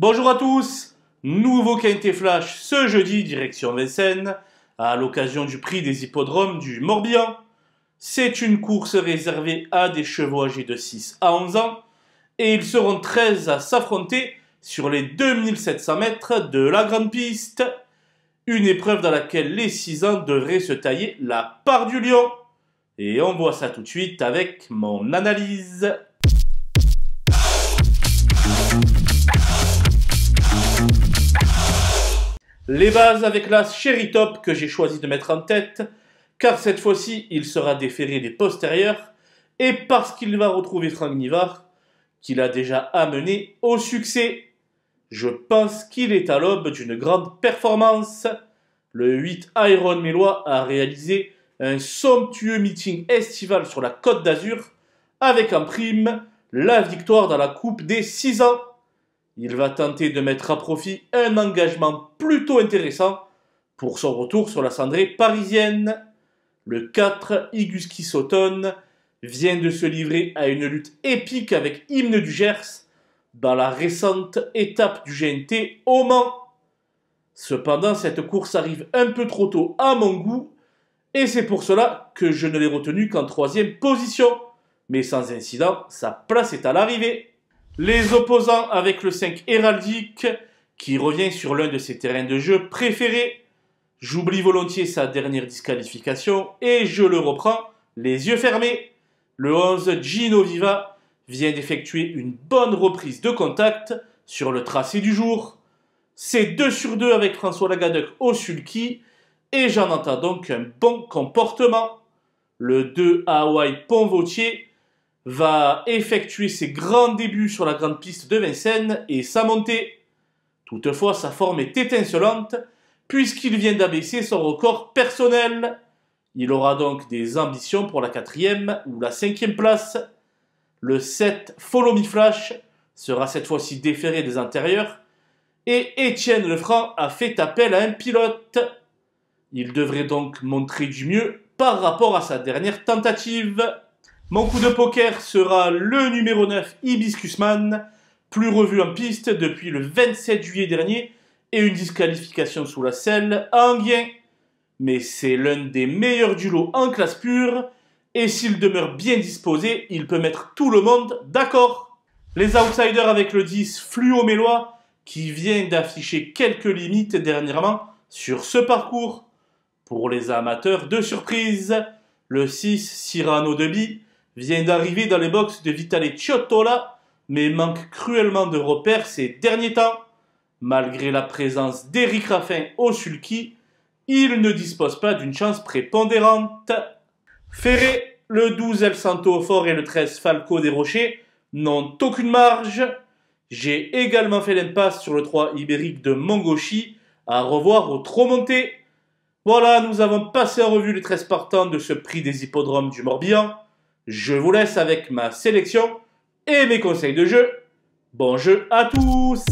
Bonjour à tous, nouveau Quintet Flash ce jeudi direction Vincennes à l'occasion du prix des hippodromes du Morbihan. C'est une course réservée à des chevaux âgés de 6 à 11 ans et ils seront 13 à s'affronter sur les 2700 mètres de la grande piste. Une épreuve dans laquelle les 6 ans devraient se tailler la part du lion. Et on voit ça tout de suite avec mon analyse. Les bases avec l'as Cherry Top que j'ai choisi de mettre en tête, car cette fois-ci il sera déféré des postérieurs, et parce qu'il va retrouver Franck Nivard, qu'il a déjà amené au succès. Je pense qu'il est à l'aube d'une grande performance. Le 8 Iron Mélois a réalisé un somptueux meeting estival sur la Côte d'Azur, avec en prime la victoire dans la Coupe des 6 ans. Il va tenter de mettre à profit un engagement plutôt intéressant pour son retour sur la cendrée parisienne. Le 4, Iguski Sauton, vient de se livrer à une lutte épique avec Hymne du Gers dans la récente étape du GNT au Mans. Cependant, cette course arrive un peu trop tôt à mon goût et c'est pour cela que je ne l'ai retenu qu'en 3e position. Mais sans incident, sa place est à l'arrivée. Les opposants avec le 5 Héraldique, qui revient sur l'un de ses terrains de jeu préférés. J'oublie volontiers sa dernière disqualification et je le reprends les yeux fermés. Le 11 Gino Viva vient d'effectuer une bonne reprise de contact sur le tracé du jour. C'est 2 sur 2 avec François Lagadec au sulky et j'en entends donc un bon comportement. Le 2 Hawaii Pont-Vautier va effectuer ses grands débuts sur la grande piste de Vincennes et sa montée. Toutefois, sa forme est étincelante puisqu'il vient d'abaisser son record personnel. Il aura donc des ambitions pour la 4e ou la 5e place. Le 7 Follow Me Flash sera cette fois-ci déféré des antérieurs et Étienne Lefranc a fait appel à un pilote. Il devrait donc montrer du mieux par rapport à sa dernière tentative. Mon coup de poker sera le numéro 9 Hibiscusman, plus revu en piste depuis le 27 juillet dernier et une disqualification sous la selle à Enghien. Mais c'est l'un des meilleurs du lot en classe pure et s'il demeure bien disposé, il peut mettre tout le monde d'accord. Les outsiders avec le 10 Fluo Mélois qui vient d'afficher quelques limites dernièrement sur ce parcours. Pour les amateurs de surprise, le 6 Cyrano de Bi vient d'arriver dans les box de Vitale Ciottola, mais manque cruellement de repères ces derniers temps. Malgré la présence d'Éric Raffin au sulky, il ne dispose pas d'une chance prépondérante. Ferré, le 12 El Santo au fort et le 13 Falco des Rochers n'ont aucune marge. J'ai également fait l'impasse sur le 3 Ibérique de Mongoshi, à revoir au trop monté. Voilà, nous avons passé en revue les 13 partants de ce prix des hippodromes du Morbihan. Je vous laisse avec ma sélection et mes conseils de jeu. Bon jeu à tous!